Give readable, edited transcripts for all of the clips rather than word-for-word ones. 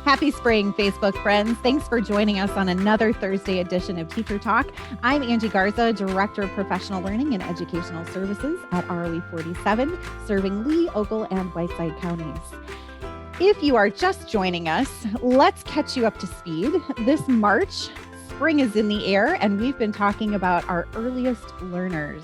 Happy spring, Facebook friends. Thanks for joining us on another Thursday edition of Teacher Talk. I'm Angie Garza, Director of Professional Learning and Educational Services at ROE 47, serving Lee, Ogle, and Whiteside counties. If you are just joining us, let's catch you up to speed. This March, spring is in the air, and we've been talking about our earliest learners.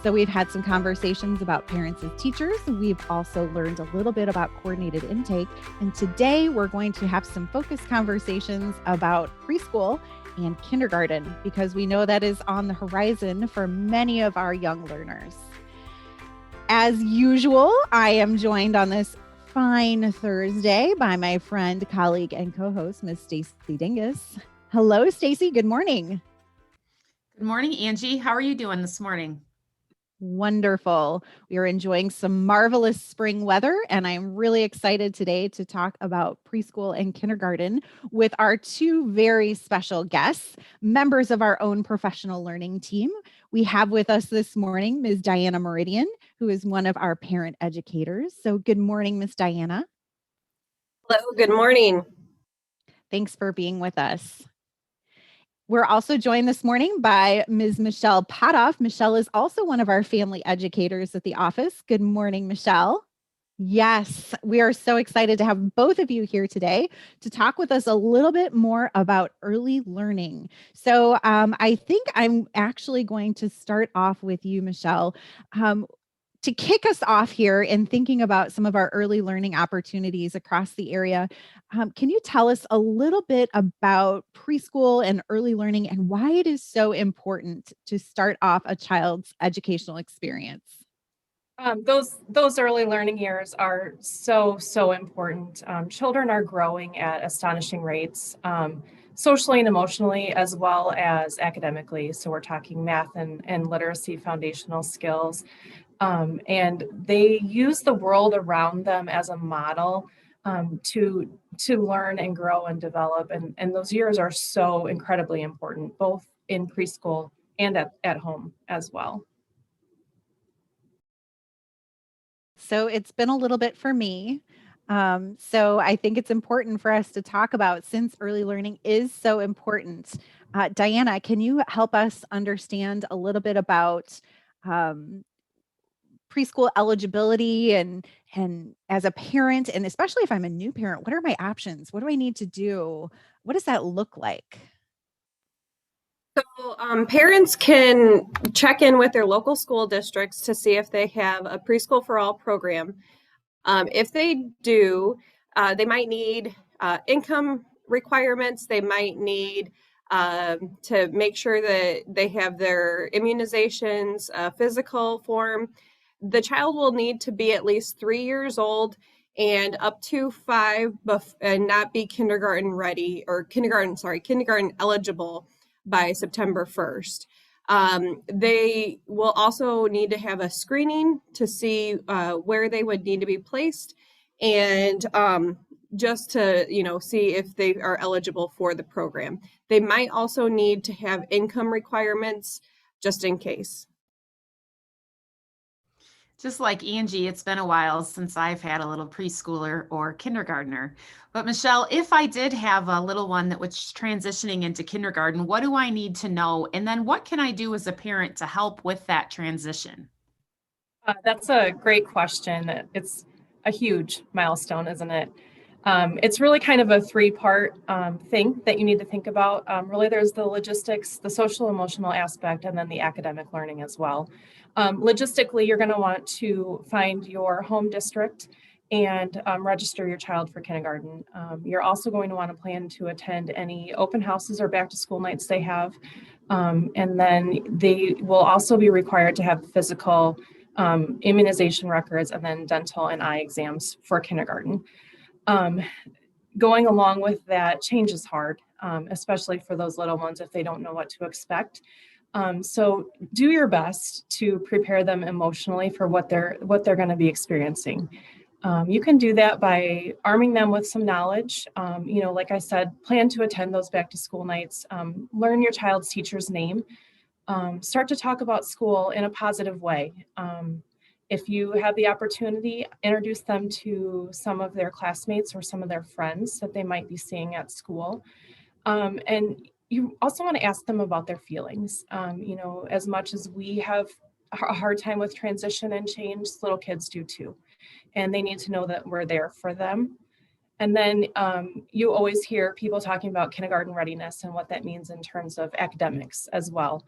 So we've had some conversations about parents as teachers. We've also learned a little bit about coordinated intake. And today we're going to have some focused conversations about preschool and kindergarten, because we know that is on the horizon for many of our young learners. As usual, I am joined on this fine Thursday by my friend, colleague, and co-host, Ms. Stacy Dingus. Hello, Stacy. Good morning. Good morning, Angie. How are you doing this morning? Wonderful. We are enjoying some marvelous spring weather, and I'm really excited today to talk about preschool and kindergarten with our two very special guests, members of our own professional learning team. We have with us this morning Ms. Diana Merdian, who is one of our parent educators. So good morning, Ms. Diana. Hello, good morning. Thanks for being with us. We're also joined this morning by Ms. Michelle Potthoff. Michelle is also one of our family educators at the office. Good morning, Michelle. Yes, we are so excited to have both of you here today to talk with us a little bit more about early learning. So I think I'm actually going to start off with you, Michelle. To kick us off here in thinking about some of our early learning opportunities across the area, can you tell us a little bit about preschool and early learning and why it is so important to start off a child's educational experience? Those early learning years are so important. Children are growing at astonishing rates, socially and emotionally, as well as academically. So we're talking math and literacy foundational skills. And they use the world around them as a model to learn and grow and develop. And those years are so incredibly important, both in preschool and at home as well. So it's been a little bit for me. So I think it's important for us to talk about, since early learning is so important. Diana, can you help us understand a little bit about preschool eligibility and as a parent, and especially if I'm a new parent, what are my options? What do I need to do? What does that look like? So parents can check in with their local school districts to see if they have a preschool for all program. If they do, they might need income requirements. They might need to make sure that they have their immunizations, physical form. The child will need to be at least 3 years old and up to 5 and not be kindergarten ready or kindergarten eligible by September 1st. They will also need to have a screening to see where they would need to be placed, and just to see if they are eligible for the program. They might also need to have income requirements just in case. Just like Angie, it's been a while since I've had a little preschooler or kindergartner. But Michelle, if I did have a little one that was transitioning into kindergarten, what do I need to know? And then what can I do as a parent to help with that transition? That's a great question. It's a huge milestone, isn't it? It's really kind of a 3-part thing that you need to think about. Really, there's the logistics, the social emotional aspect, and then the academic learning as well. Logistically, you're going to want to find your home district and register your child for kindergarten. You're also going to want to plan to attend any open houses or back to school nights they have. And then they will also be required to have physical immunization records and then dental and eye exams for kindergarten. Going along with that, change is hard, especially for those little ones if they don't know what to expect. So do your best to prepare them emotionally for what they're going to be experiencing. You can do that by arming them with some knowledge. Like I said, plan to attend those back to school nights. Learn your child's teacher's name. Start to talk about school in a positive way. If you have the opportunity, introduce them to some of their classmates or some of their friends that they might be seeing at school. And you also want to ask them about their feelings. As much as we have a hard time with transition and change, little kids do too. And they need to know that we're there for them. And then you always hear people talking about kindergarten readiness and what that means in terms of academics as well.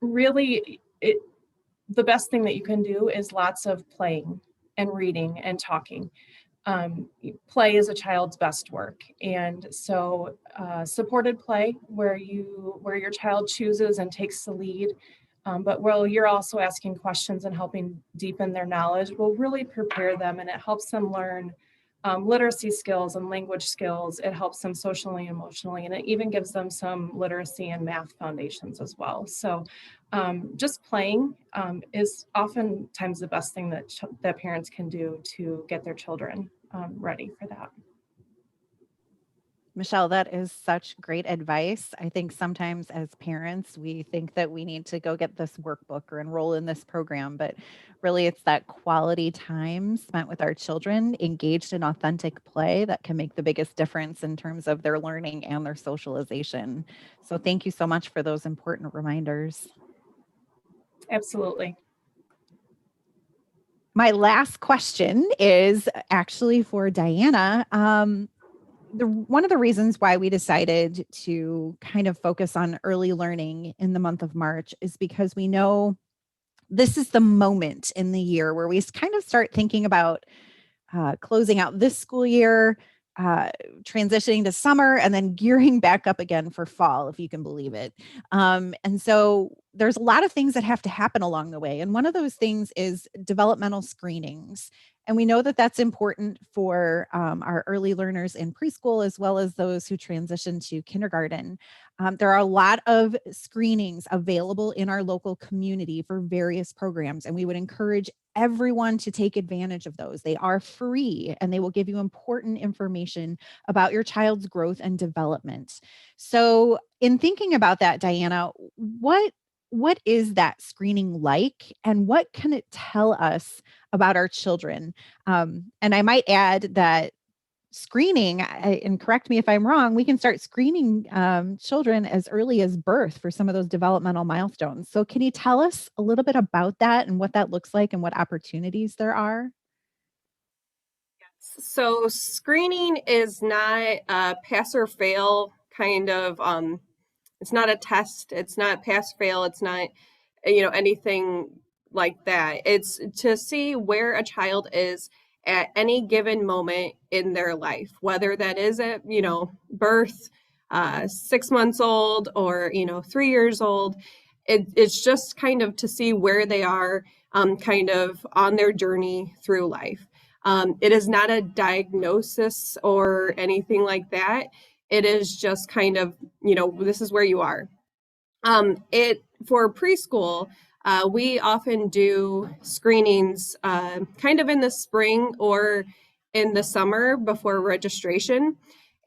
Really, the best thing that you can do is lots of playing and reading and talking. Play is a child's best work. And so supported play where your child chooses and takes the lead, but while you're also asking questions and helping deepen their knowledge, will really prepare them, and it helps them learn literacy skills and language skills. It helps them socially and emotionally, and it even gives them some literacy and math foundations as well. So just playing is oftentimes the best thing that parents can do to get their children ready for that. Michelle, that is such great advice. I think sometimes as parents, we think that we need to go get this workbook or enroll in this program, but really it's that quality time spent with our children engaged in authentic play that can make the biggest difference in terms of their learning and their socialization. So thank you so much for those important reminders. Absolutely. My last question is actually for Diana. One of the reasons why we decided to kind of focus on early learning in the month of March is because we know this is the moment in the year where we kind of start thinking about closing out this school year, transitioning to summer, and then gearing back up again for fall, if you can believe it. And so there's a lot of things that have to happen along the way. And one of those things is developmental screenings. And we know that that's important for our early learners in preschool, as well as those who transition to kindergarten. There are a lot of screenings available in our local community for various programs, and we would encourage everyone to take advantage of those. They are free, and they will give you important information about your child's growth and development. So in thinking about that, Diana, what is that screening like, and what can it tell us about our children? And I might add that screening, and correct me if I'm wrong, we can start screening children as early as birth for some of those developmental milestones. So can you tell us a little bit about that and what that looks like and what opportunities there are? So screening is not a pass or fail kind of, it's not a test. It's not pass fail. It's not, anything like that. It's to see where a child is at any given moment in their life, whether that is at, birth, 6 months old, or, 3 years old. It's just kind of to see where they are kind of on their journey through life. It is not a diagnosis or anything like that. It is just kind of, this is where you are. For preschool, we often do screenings kind of in the spring or in the summer before registration.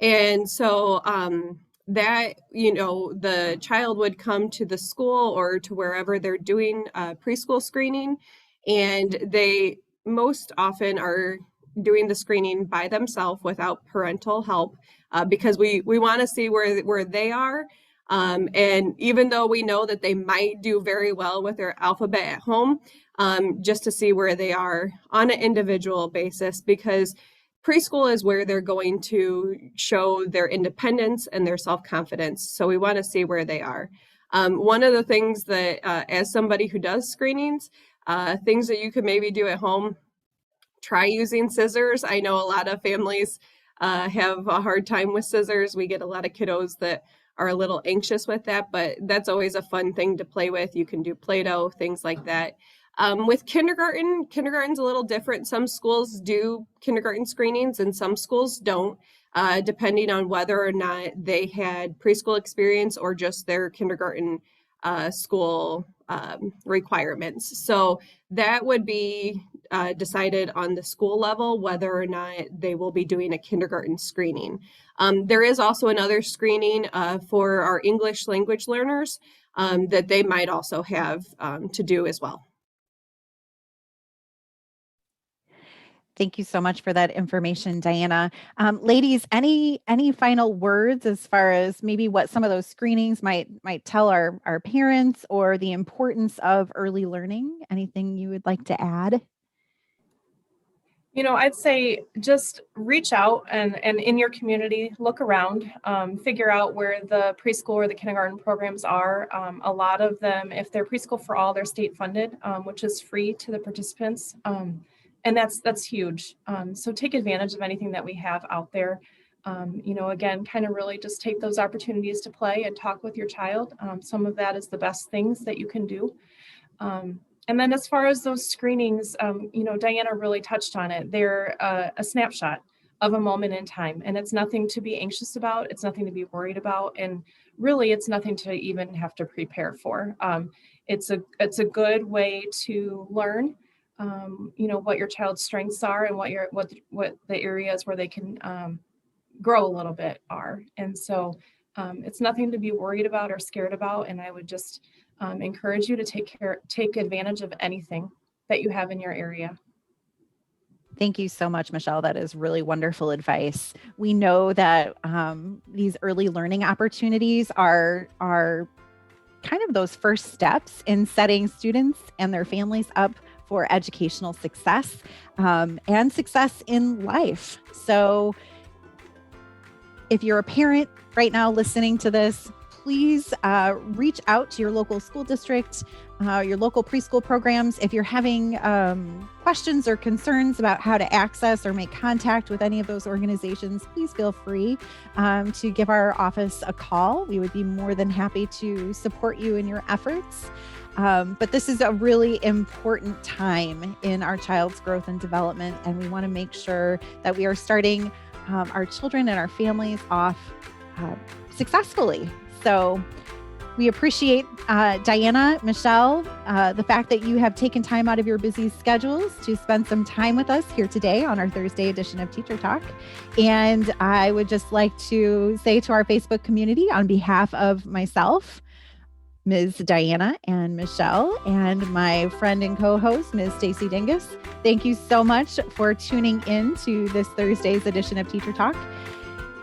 And so that, the child would come to the school or to wherever they're doing preschool screening, and they most often are doing the screening by themselves without parental help because we want to see where they are. And even though we know that they might do very well with their alphabet at home, just to see where they are on an individual basis, because preschool is where they're going to show their independence and their self-confidence. So we want to see where they are. One of the things that, as somebody who does screenings, things that you could maybe do at home, try using scissors. I know a lot of families have a hard time with scissors. We get a lot of kiddos that are a little anxious with that, but that's always a fun thing to play with. You can do Play-Doh, things like that. With kindergarten's a little different. Some schools do kindergarten screenings and some schools don't, depending on whether or not they had preschool experience or just their kindergarten school requirements. So that would be decided on the school level, whether or not they will be doing a kindergarten screening. There is also another screening for our English language learners that they might also have to do as well. Thank you so much for that information, Diana. Ladies, any final words as far as maybe what some of those screenings might tell our parents, or the importance of early learning? Anything you would like to add? I'd say just reach out and in your community, look around, figure out where the preschool or the kindergarten programs are. A lot of them, if they're preschool for all, they're state funded, which is free to the participants. And that's huge. So take advantage of anything that we have out there. Again, kind of really just take those opportunities to play and talk with your child. Some of that is the best things that you can do. And then as far as those screenings, Diana really touched on it. They're a snapshot of a moment in time, and it's nothing to be anxious about. It's nothing to be worried about. And really, it's nothing to even have to prepare for. It's a good way to learn, what your child's strengths are and what the areas where they can grow a little bit are. And so it's nothing to be worried about or scared about. And I would just encourage you to take advantage of anything that you have in your area. Thank you so much, Michelle. That is really wonderful advice. We know that these early learning opportunities are kind of those first steps in setting students and their families up for educational success and success in life. So if you're a parent right now listening to this, please reach out to your local school district, your local preschool programs. If you're having questions or concerns about how to access or make contact with any of those organizations, please feel free to give our office a call. We would be more than happy to support you in your efforts. But this is a really important time in our child's growth and development, and we want to make sure that we are starting our children and our families off successfully. So we appreciate Diana, Michelle, the fact that you have taken time out of your busy schedules to spend some time with us here today on our Thursday edition of Teacher Talk. And I would just like to say to our Facebook community, on behalf of myself, Ms. Diana and Michelle, and my friend and co-host, Ms. Stacy Dingus, thank you so much for tuning in to this Thursday's edition of Teacher Talk.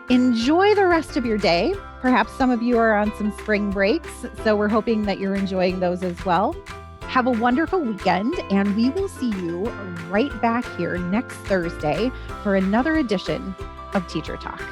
Enjoy the rest of your day. Perhaps some of you are on some spring breaks, so we're hoping that you're enjoying those as well. Have a wonderful weekend, and we will see you right back here next Thursday for another edition of Teacher Talk.